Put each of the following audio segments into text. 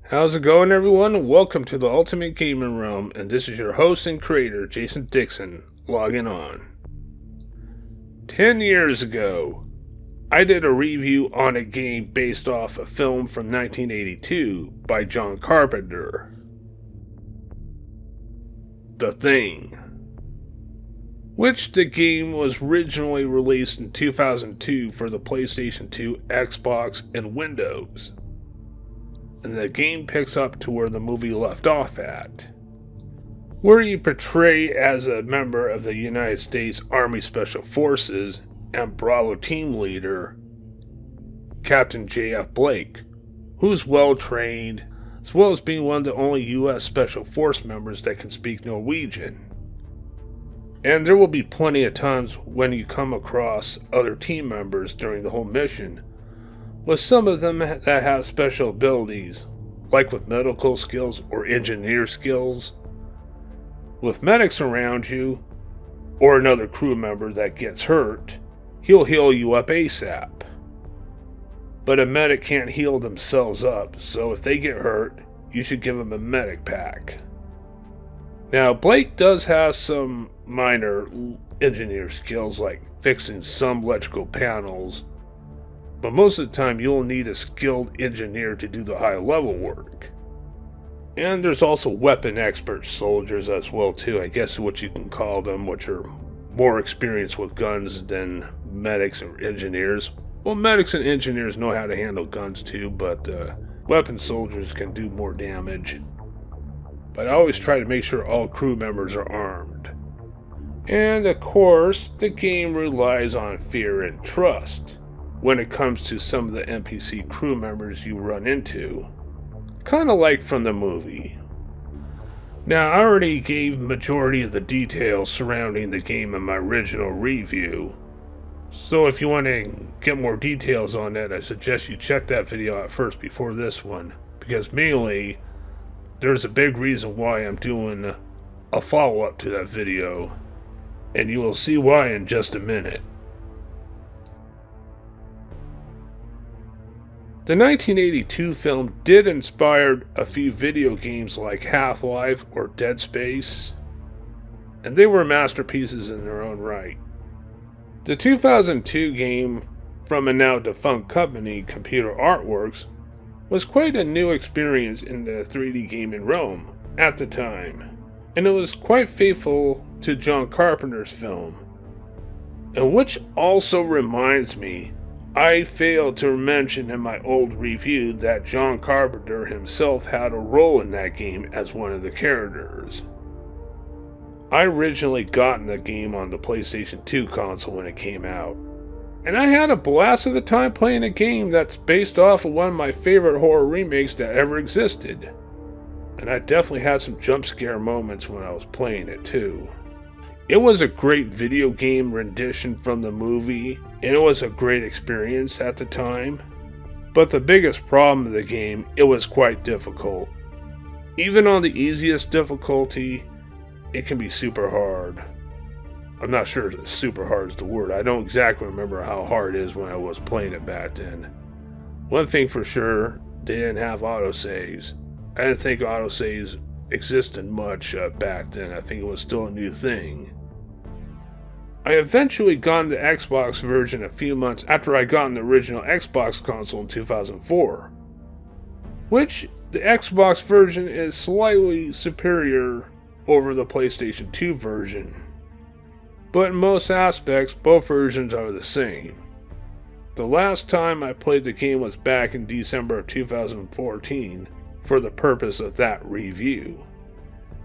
How's it going, everyone? Welcome to the Ultimate Gaming Realm, and this is your host and creator, Jason Dixon, logging on. 10 years ago, I did a review on a game based off a film from 1982 by John Carpenter. The Thing. Which the game was originally released in 2002 for the PlayStation 2, Xbox, and Windows. And the game picks up to where the movie left off at, where you portray as a member of the United States Army Special Forces and Bravo team leader, Captain J.F. Blake, who's well trained, as well as being one of the only U.S. Special Force members that can speak Norwegian. And there will be plenty of times when you come across other team members during the whole mission, with some of them that have special abilities, like with medical skills or engineer skills. With medics around you, or another crew member that gets hurt, he'll heal you up ASAP. But a medic can't heal themselves up, so if they get hurt, you should give them a medic pack. Now, Blake does have some minor engineer skills like fixing some electrical panels, but most of the time you'll need a skilled engineer to do the high level work. And there's also weapon expert soldiers as well too, I guess what you can call them, which are more experienced with guns than medics or engineers. Well, medics and engineers know how to handle guns too, but weapon soldiers can do more damage. But I always try to make sure all crew members are armed. And of course, the game relies on fear and trust when it comes to some of the NPC crew members you run into. Kind of like from the movie. Now, I already gave majority of the details surrounding the game in my original review, so if you want to get more details on that, I suggest you check that video out first before this one, because mainly, there's a big reason why I'm doing a follow-up to that video, and you will see why in just a minute. The 1982 film did inspire a few video games like Half-Life or Dead Space, and they were masterpieces in their own right. The 2002 game from a now defunct company, Computer Artworks, was quite a new experience in the 3D gaming realm at the time, and it was quite faithful to John Carpenter's film. And which also reminds me, I failed to mention in my old review that John Carpenter himself had a role in that game as one of the characters. I originally got the game on the PlayStation 2 console when it came out, and I had a blast of the time playing a game that's based off of one of my favorite horror remakes that ever existed. And I definitely had some jump scare moments when I was playing it too. It was a great video game rendition from the movie, and it was a great experience at the time. But the biggest problem of the game, it was quite difficult. Even on the easiest difficulty, it can be super hard. I'm not sure if super hard is the word. I don't exactly remember how hard it is when I was playing it back then. One thing for sure, they didn't have autosaves. I didn't think autosaves existed much back then. I think it was still a new thing. I eventually got the Xbox version a few months after I got the original Xbox console in 2004, which the Xbox version is slightly superior over the PlayStation 2 version, but in most aspects both versions are the same. The last time I played the game was back in December of 2014 for the purpose of that review,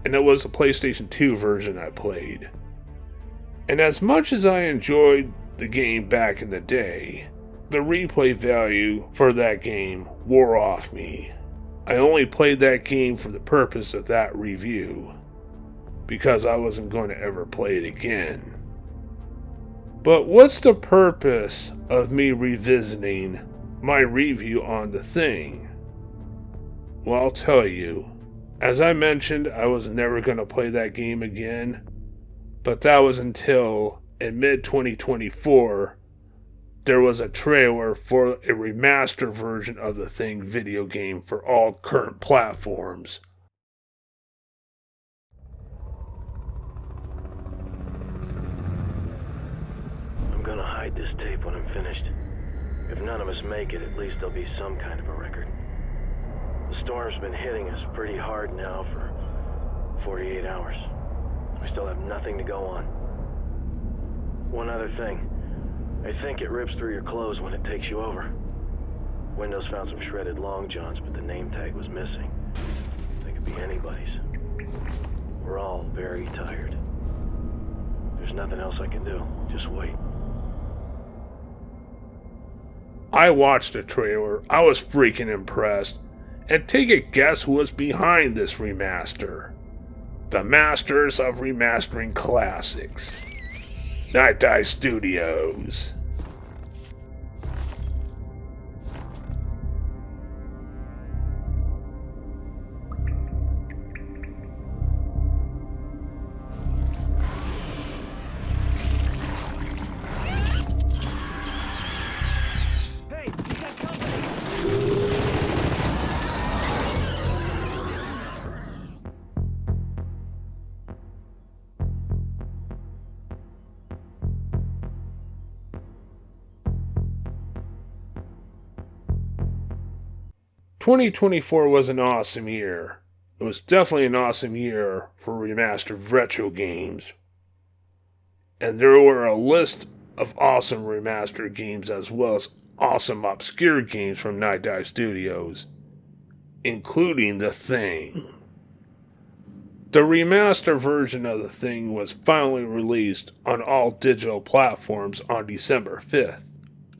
and it was the PlayStation 2 version I played. And as much as I enjoyed the game back in the day, the replay value for that game wore off me. I only played that game for the purpose of that review, because I wasn't going to ever play it again. But what's the purpose of me revisiting my review on The Thing? Well, I'll tell you. As I mentioned, I was never going to play that game again, but that was until in mid-2024 there was a trailer for a remastered version of the Thing video game for all current platforms. I'm gonna hide this tape when I'm finished. If none of us make it, at least there'll be some kind of a record. The storm's been hitting us pretty hard now for 48 hours. We still have nothing to go on. One other thing. I think it rips through your clothes when it takes you over. Windows found some shredded long johns, but the name tag was missing. They could be anybody's. We're all very tired. There's nothing else I can do. Just wait. I watched the trailer. I was freaking impressed. And take a guess who was behind this remaster. The masters of remastering classics. Nightdive Studios. Hey, you got company. 2024 was an awesome year. It was definitely an awesome year for remastered retro games. And there were a list of awesome remastered games as well as awesome obscure games from Nightdive Studios, including The Thing. The remastered version of The Thing was finally released on all digital platforms on December 5th,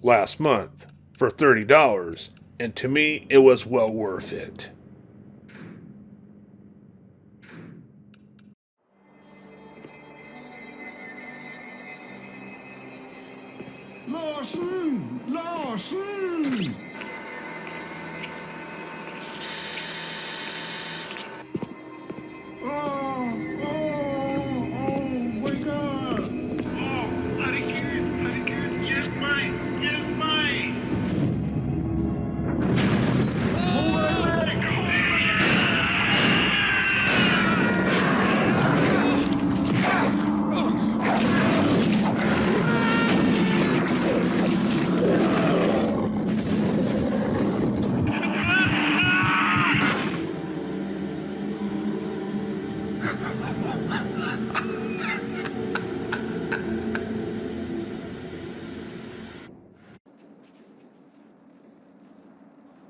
last month, for $30. And to me, it was well worth it. Larson! Larson! Oh, wake up! Oh, bloody kid, get mine, get mine!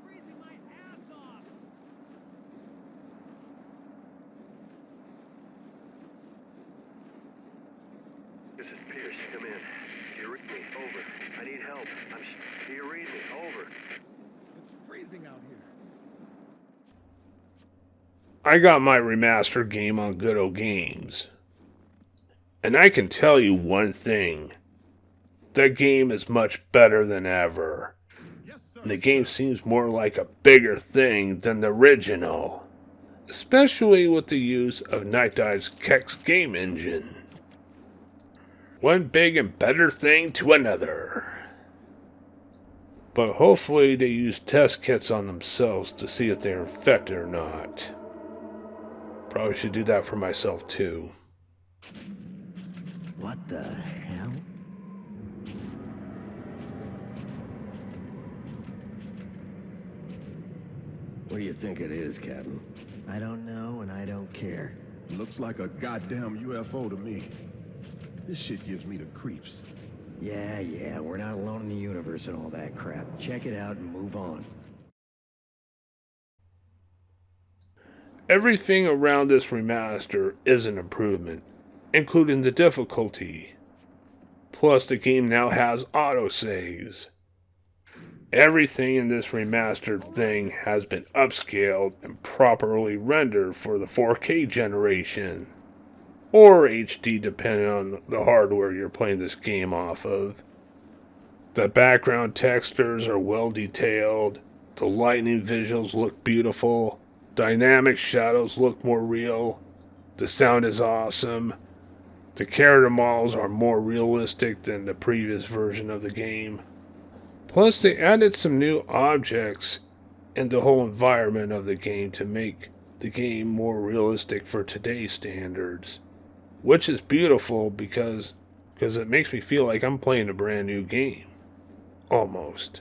Freezing my ass off. This is Pierce. Come in. Do you read me? Over. I need help. Do you read me? Over. It's freezing out here. I got my remastered game on Good Old Games. And I can tell you one thing. That game is much better than ever. Yes, sir. And the game seems more like a bigger thing than the original. Especially with the use of Nightdive's Kex game engine. One big and better thing to another. But hopefully they use test kits on themselves to see if they're infected or not. Probably should do that for myself too. What the hell? What do you think it is, Captain? I don't know and I don't care. Looks like a goddamn UFO to me. This shit gives me the creeps. Yeah, we're not alone in the universe and all that crap. Check it out and move on. Everything around this remaster is an improvement, including the difficulty. Plus, the game now has autosaves. Everything in this remastered thing has been upscaled and properly rendered for the 4K generation. Or HD, depending on the hardware you're playing this game off of. The background textures are well detailed. The lightning visuals look beautiful. Dynamic shadows look more real. The sound is awesome. The character models are more realistic than the previous version of the game. Plus, they added some new objects and the whole environment of the game to make the game more realistic for today's standards. Which is beautiful because it makes me feel like I'm playing a brand new game. Almost.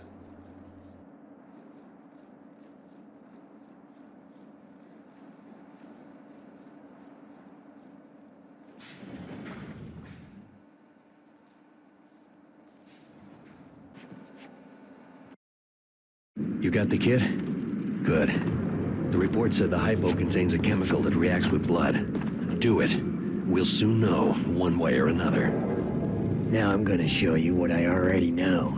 You got the kit? Good. The report said the hypo contains a chemical that reacts with blood. Do it. We'll soon know, one way or another. Now I'm gonna show you what I already know.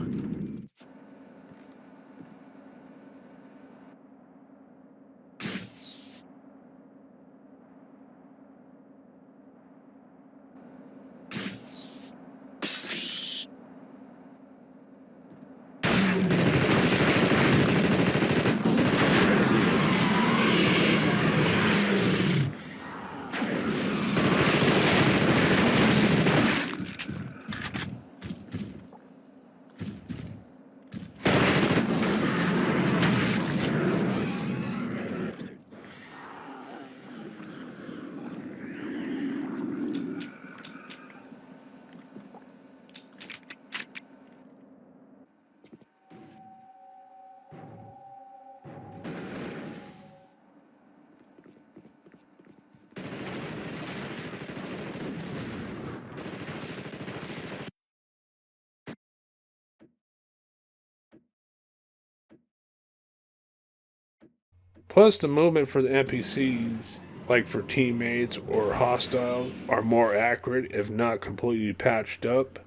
Plus, the movement for the NPCs, like for teammates or hostiles, are more accurate, if not completely patched up.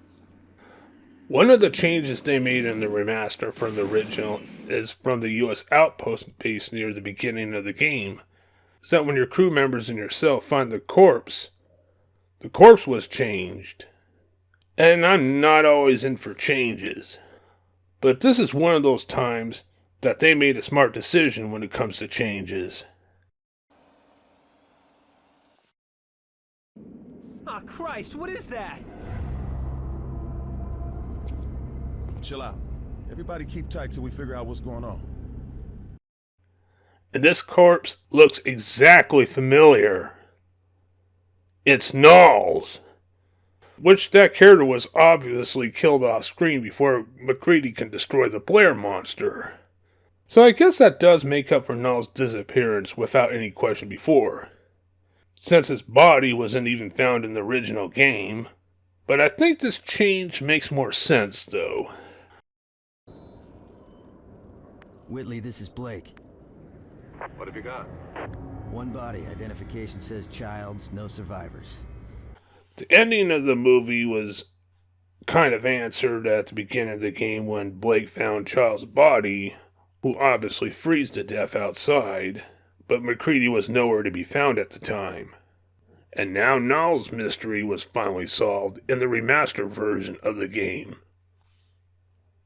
One of the changes they made in the remaster from the original is from the US outpost base near the beginning of the game, is that when your crew members and yourself find the corpse was changed. And I'm not always in for changes, but this is one of those times that they made a smart decision when it comes to changes. Ah, Christ, what is that? Chill out. Everybody keep tight till we figure out what's going on. And this corpse looks exactly familiar. It's Knowles, which that character was obviously killed off screen before MacReady can destroy the Blair monster. So I guess that does make up for Knowles' disappearance without any question before, since his body wasn't even found in the original game. But I think this change makes more sense, though. Whitley, this is Blake. What have you got? One body. Identification says Childs, no survivors. The ending of the movie was kind of answered at the beginning of the game when Blake found Child's body, who obviously freezed to death outside, but MacReady was nowhere to be found at the time. And now Knowles' mystery was finally solved in the remastered version of the game.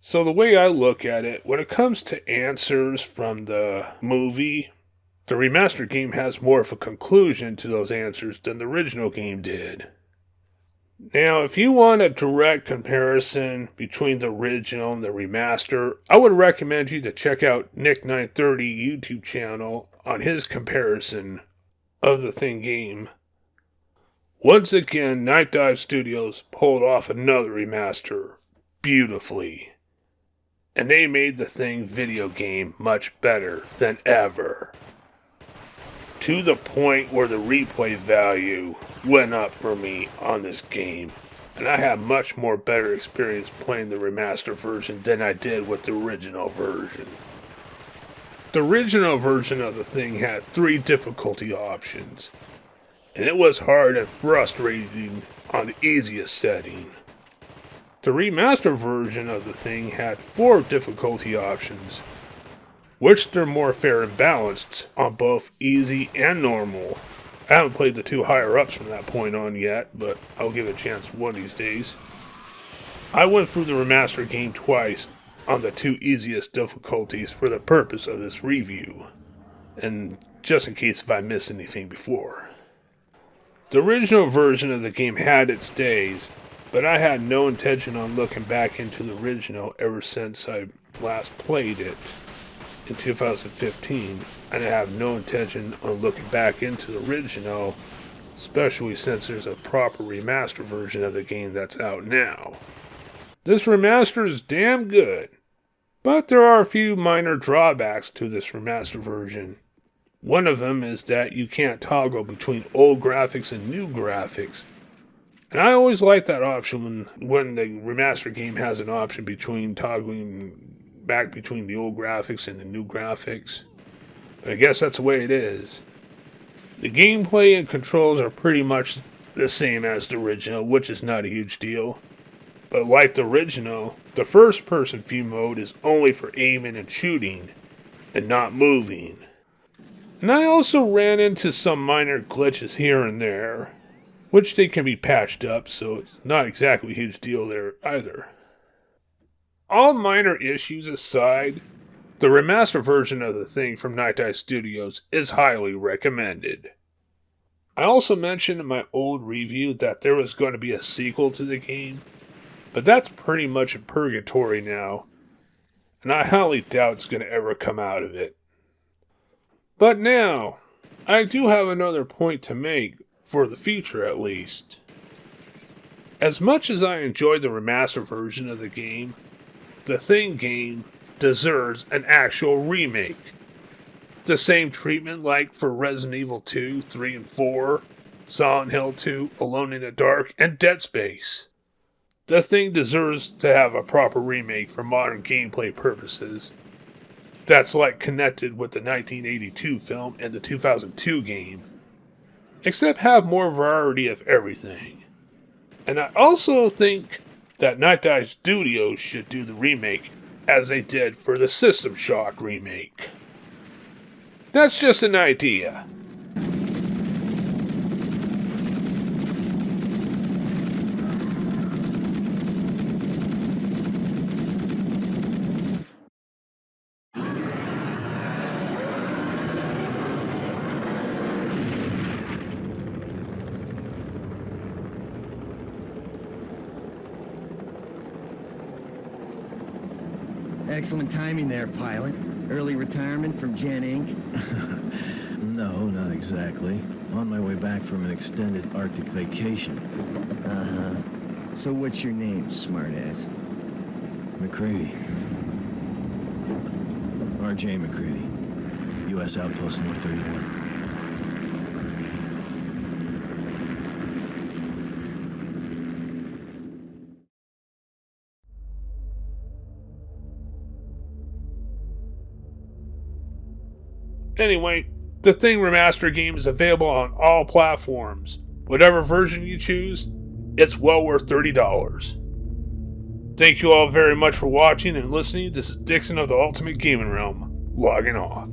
So the way I look at it, when it comes to answers from the movie, the remastered game has more of a conclusion to those answers than the original game did. Now, if you want a direct comparison between the original and the remaster, I would recommend you to check out Nick930 YouTube channel on his comparison of the Thing game. Once again, Nightdive Studios pulled off another remaster beautifully, and they made the Thing video game much better than ever, to the point where the replay value went up for me on this game, and I had much more better experience playing the remaster version than I did with the original version. The original version of the Thing had 3 difficulty options, and it was hard and frustrating on the easiest setting. The remaster version of the Thing had 4 difficulty options, which they're more fair and balanced on both easy and normal. I haven't played the 2 higher ups from that point on yet, but I'll give it a chance one of these days. I went through the remaster game twice on the 2 easiest difficulties for the purpose of this review, and just in case if I missed anything before. The original version of the game had its days, but I had no intention on looking back into the original ever since I last played it in 2015, and I have no intention on looking back into the original, especially since there's a proper remaster version of the game that's out now. This remaster is damn good, but there are a few minor drawbacks to this remaster version. One of them is that you can't toggle between old graphics and new graphics. And I always like that option when the remaster game has an option between toggling back between the old graphics and the new graphics. But I guess that's the way it is. The gameplay and controls are pretty much the same as the original, which is not a huge deal. But like the original, the first-person view mode is only for aiming and shooting, and not moving. And I also ran into some minor glitches here and there, which they can be patched up, so it's not exactly a huge deal there either. All minor issues aside, the remaster version of The Thing from Nightdive Studios is highly recommended. I also mentioned in my old review that there was going to be a sequel to the game, but that's pretty much in purgatory now, and I highly doubt it's going to ever come out of it. But now, I do have another point to make, for the future at least. As much as I enjoyed the remaster version of the game, the Thing game deserves an actual remake. The same treatment like for Resident Evil 2, 3, and 4, Silent Hill 2, Alone in the Dark, and Dead Space. The Thing deserves to have a proper remake for modern gameplay purposes. That's like connected with the 1982 film and the 2002 game. Except have more variety of everything. And I also think that Nightdive Studios should do the remake as they did for the System Shock remake. That's just an idea. Excellent timing there, pilot. Early retirement from Gen Inc. No, not exactly. On my way back from an extended Arctic vacation. Uh-huh. So what's your name, smartass? McCready. R.J. McCready. U.S. Outpost North 31. Anyway, the Thing Remaster game is available on all platforms. Whatever version you choose, it's well worth $30. Thank you all very much for watching and listening. This is Dixon of the Ultimate Gaming Realm, logging off.